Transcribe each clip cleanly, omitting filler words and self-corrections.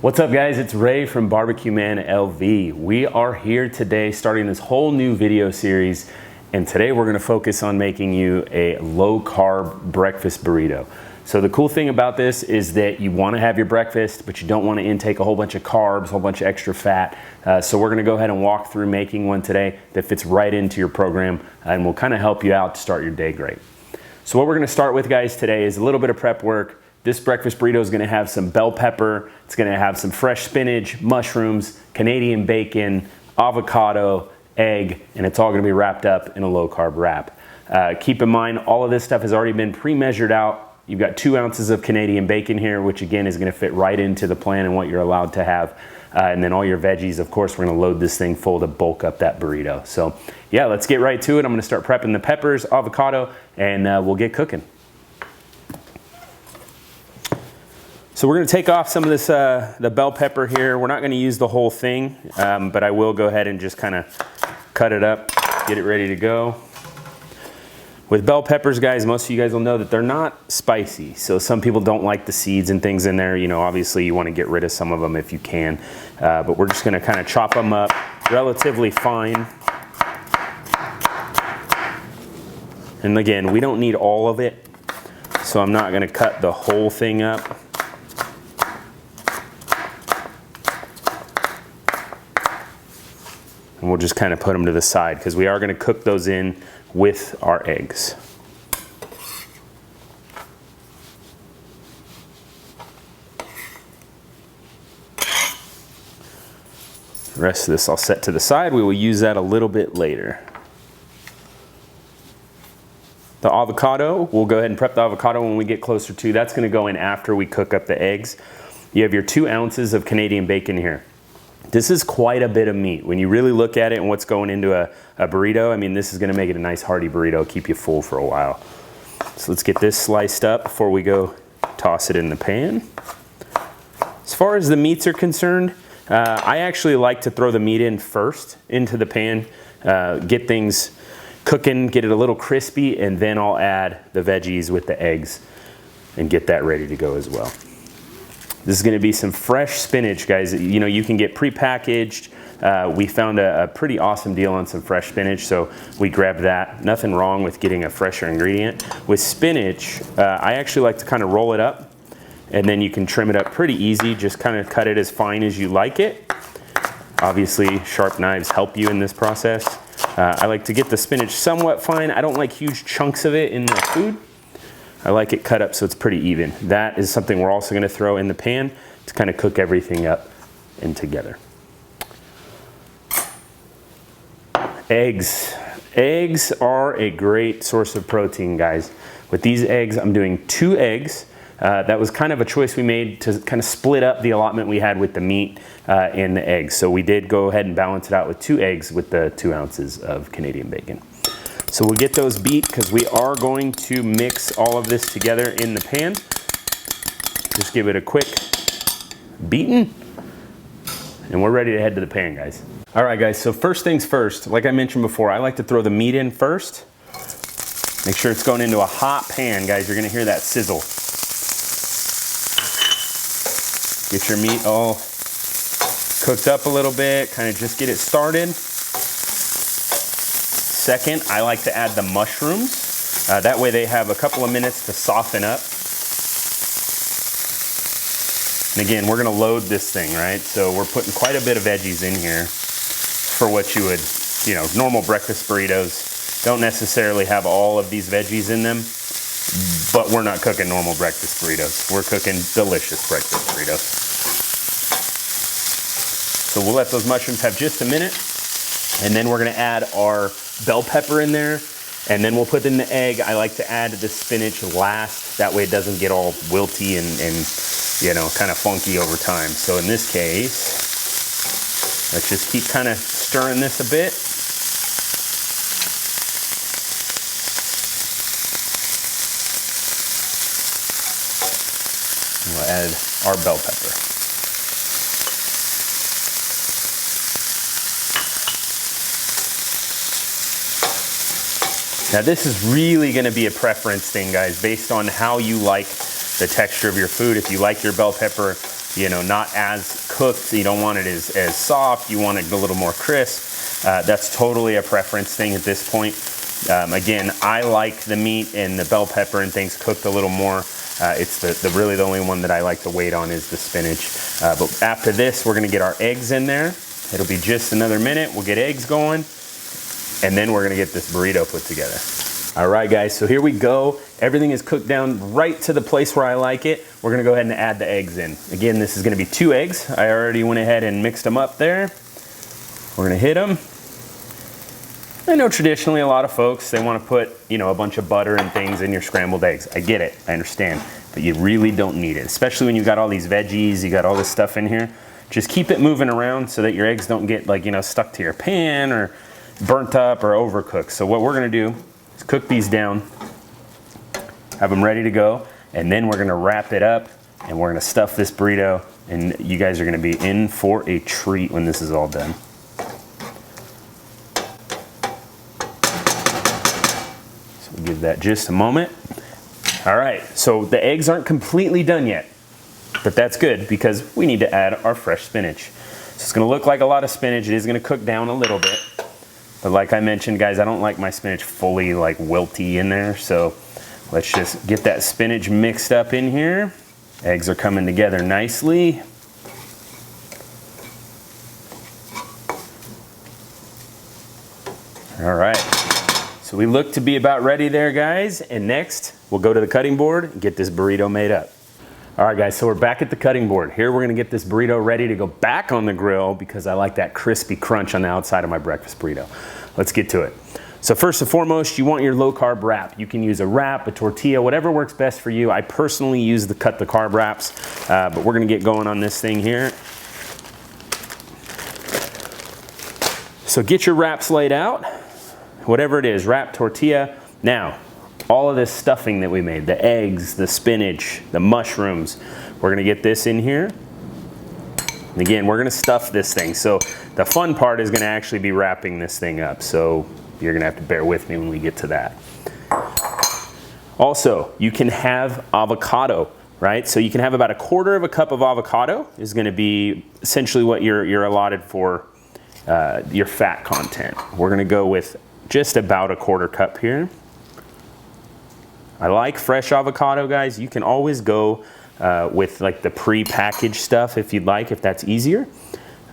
What's up guys, it's Ray from Barbecue Man LV. We are here today starting this whole new video series, and today we're gonna focus on making you a low-carb breakfast burrito. So the cool thing about this is that you wanna have your breakfast, but you don't wanna intake a whole bunch of carbs, a whole bunch of extra fat. So we're gonna go ahead and walk through making one today that fits right into your program and will kind of help you out to start your day great. So what we're gonna start with guys today is a little bit of prep work. This breakfast burrito is gonna have some bell pepper, it's gonna have some fresh spinach, mushrooms, Canadian bacon, avocado, egg, and it's all gonna be wrapped up in a low-carb wrap. Keep in mind, all of this stuff has already been pre-measured out. You've got 2 ounces of Canadian bacon here, which again is gonna fit right into the plan and what you're allowed to have. And then all your veggies, of course, we're gonna load this thing full to bulk up that burrito. So yeah, let's get right to it. I'm gonna start prepping the peppers, avocado, and we'll get cooking. So we're gonna take off some of this, the bell pepper here. We're not gonna use the whole thing, but I will go ahead and just kind of cut it up, get it ready to go. With bell peppers, guys, most of you guys will know that they're not spicy. So some people don't like the seeds and things in there. You know, obviously you wanna get rid of some of them if you can. But we're just gonna kind of chop them up relatively fine. And again, we don't need all of it. So I'm not gonna cut the whole thing up. And we'll just kind of put them to the side because we are going to cook those in with our eggs. The rest of this I'll set to the side. We will use that a little bit later. The avocado, we'll go ahead and prep the avocado when we get closer to. That's going to go in after we cook up the eggs. You have your 2 ounces of Canadian bacon here. This is quite a bit of meat. When you really look at it and what's going into a burrito, I mean, this is gonna make it a nice hearty burrito, keep you full for a while. So let's get this sliced up before we go toss it in the pan. As far as the meats are concerned, I actually like to throw the meat in first into the pan, get things cooking, get it a little crispy, and then I'll add the veggies with the eggs and get that ready to go as well. This is gonna be some fresh spinach, guys. You know, you can get pre-packaged. We found a pretty awesome deal on some fresh spinach, so we grabbed that. Nothing wrong with getting a fresher ingredient. With spinach, I actually like to kind of roll it up, and then you can trim it up pretty easy. Just kind of cut it as fine as you like it. Obviously, sharp knives help you in this process. I like to get the spinach somewhat fine. I don't like huge chunks of it in my food. I like it cut up so it's pretty even. That is something we're also gonna throw in the pan to kind of cook everything up and together. Eggs. Eggs are a great source of protein, guys. With these eggs, I'm doing 2 eggs. That was kind of a choice we made to kind of split up the allotment we had with the meat and the eggs. So we did go ahead and balance it out with 2 eggs with the 2 ounces of Canadian bacon. So we'll get those beat because we are going to mix all of this together in the pan. Just give it a quick beating and we're ready to head to the pan, guys. All right, guys, so first things first, like I mentioned before, I like to throw the meat in first. Make sure it's going into a hot pan, guys. You're gonna hear that sizzle. Get your meat all cooked up a little bit, kind of just get it started. Second, I like to add the mushrooms. That way they have a couple of minutes to soften up. And again, we're gonna load this thing, right? So we're putting quite a bit of veggies in here for what you would, you know, normal breakfast burritos don't necessarily have all of these veggies in them, but we're not cooking normal breakfast burritos. We're cooking delicious breakfast burritos. So we'll let those mushrooms have just a minute. And then we're gonna add our bell pepper in there, and then we'll put in the egg. I like to add the spinach last. That way it doesn't get all wilty and you know, kind of funky over time. So in this case, let's just keep kind of stirring this a bit. And we'll add our bell pepper. Now this is really gonna be a preference thing, guys, based on how you like the texture of your food. If you like your bell pepper, you know, not as cooked. You don't want it as soft. You want it a little more crisp. That's totally a preference thing at this point. Again, I like the meat and the bell pepper and things cooked a little more. It's really the only one that I like to wait on is the spinach. But after this, we're gonna get our eggs in there. It'll be just another minute. We'll get eggs going, and then we're gonna get this burrito put together. All right, guys, so here we go. Everything is cooked down right to the place where I like it. We're gonna go ahead and add the eggs in. Again, this is gonna be 2 eggs. I already went ahead and mixed them up there. We're gonna hit them. I know traditionally a lot of folks, they wanna put, you know, a bunch of butter and things in your scrambled eggs. I get it, I understand, but you really don't need it, especially when you got all these veggies, you got all this stuff in here. Just keep it moving around so that your eggs don't get, like, you know, stuck to your pan or burnt up or overcooked. So what we're gonna do is cook these down, have them ready to go, and then we're gonna wrap it up and we're gonna stuff this burrito, and you guys are gonna be in for a treat when this is all done. So we'll give that just a moment. All right, so the eggs aren't completely done yet, but that's good because we need to add our fresh spinach. So it's gonna look like a lot of spinach. It is gonna cook down a little bit. But like I mentioned, guys, I don't like my spinach fully like wilty in there. So let's just get that spinach mixed up in here. Eggs are coming together nicely. All right, so we look to be about ready there, guys. And next, we'll go to the cutting board and get this burrito made up. All right, guys, so we're back at the cutting board. Here we're gonna get this burrito ready to go back on the grill because I like that crispy crunch on the outside of my breakfast burrito. Let's get to it. So first and foremost, you want your low-carb wrap. You can use a wrap, a tortilla, whatever works best for you. I personally use the cut the carb wraps, but we're gonna get going on this thing here. So get your wraps laid out, whatever it is, wrap, tortilla. Now, all of this stuffing that we made, the eggs, the spinach, the mushrooms, we're gonna get this in here. And again, we're gonna stuff this thing. So the fun part is gonna actually be wrapping this thing up. So you're gonna have to bear with me when we get to that. Also, you can have avocado, right? So you can have about 1/4 cup of avocado is gonna be essentially what you're allotted for your fat content. We're gonna go with just about 1/4 cup here. I like fresh avocado, guys. You can always go with like the pre-packaged stuff if you'd like, if that's easier.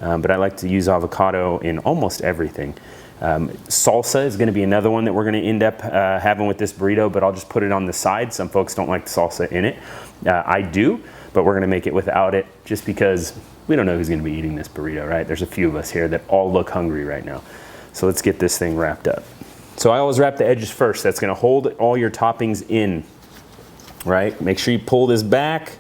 But I like to use avocado in almost everything. Salsa is gonna be another one that we're gonna end up having with this burrito, but I'll just put it on the side. Some folks don't like the salsa in it. I do, but we're gonna make it without it just because we don't know who's gonna be eating this burrito, right? There's a few of us here that all look hungry right now. So let's get this thing wrapped up. So I always wrap the edges first. That's gonna hold all your toppings in, right? Make sure you pull this back.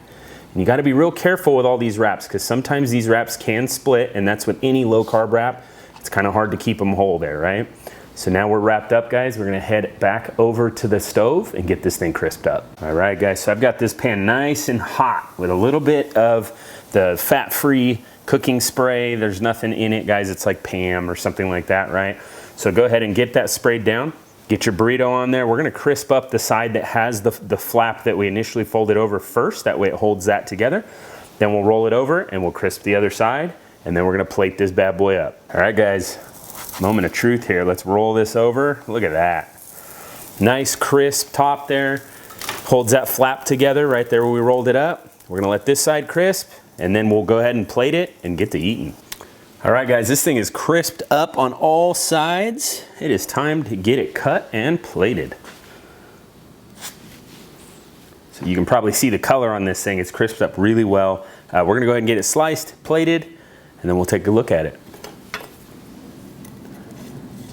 And you gotta be real careful with all these wraps because sometimes these wraps can split, and that's with any low carb wrap. It's kind of hard to keep them whole there, right? So now we're wrapped up, guys. We're gonna head back over to the stove and get this thing crisped up. All right, guys, so I've got this pan nice and hot with a little bit of the fat-free cooking spray. There's nothing in it, guys. It's like Pam or something like that, right? So go ahead and get that sprayed down. Get your burrito on there. We're gonna crisp up the side that has the flap that we initially folded over first. That way it holds that together. Then we'll roll it over and we'll crisp the other side. And then we're gonna plate this bad boy up. All right, guys, moment of truth here. Let's roll this over. Look at that. Nice crisp top there. Holds that flap together right there where we rolled it up. We're gonna let this side crisp and then we'll go ahead and plate it and get to eating. All right, guys, this thing is crisped up on all sides. It is time to get it cut and plated. So you can probably see the color on this thing. It's crisped up really well. We're gonna go ahead and get it sliced, plated, and then we'll take a look at it.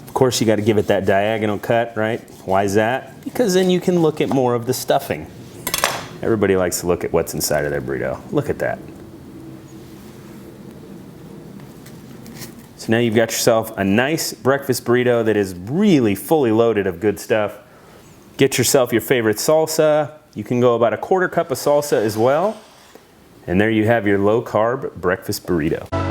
Of course, you gotta give it that diagonal cut, right? Why is that? Because then you can look at more of the stuffing. Everybody likes to look at what's inside of their burrito. Look at that. So now you've got yourself a nice breakfast burrito that is really fully loaded of good stuff. Get yourself your favorite salsa. You can go about 1/4 cup of salsa as well. And there you have your low carb breakfast burrito.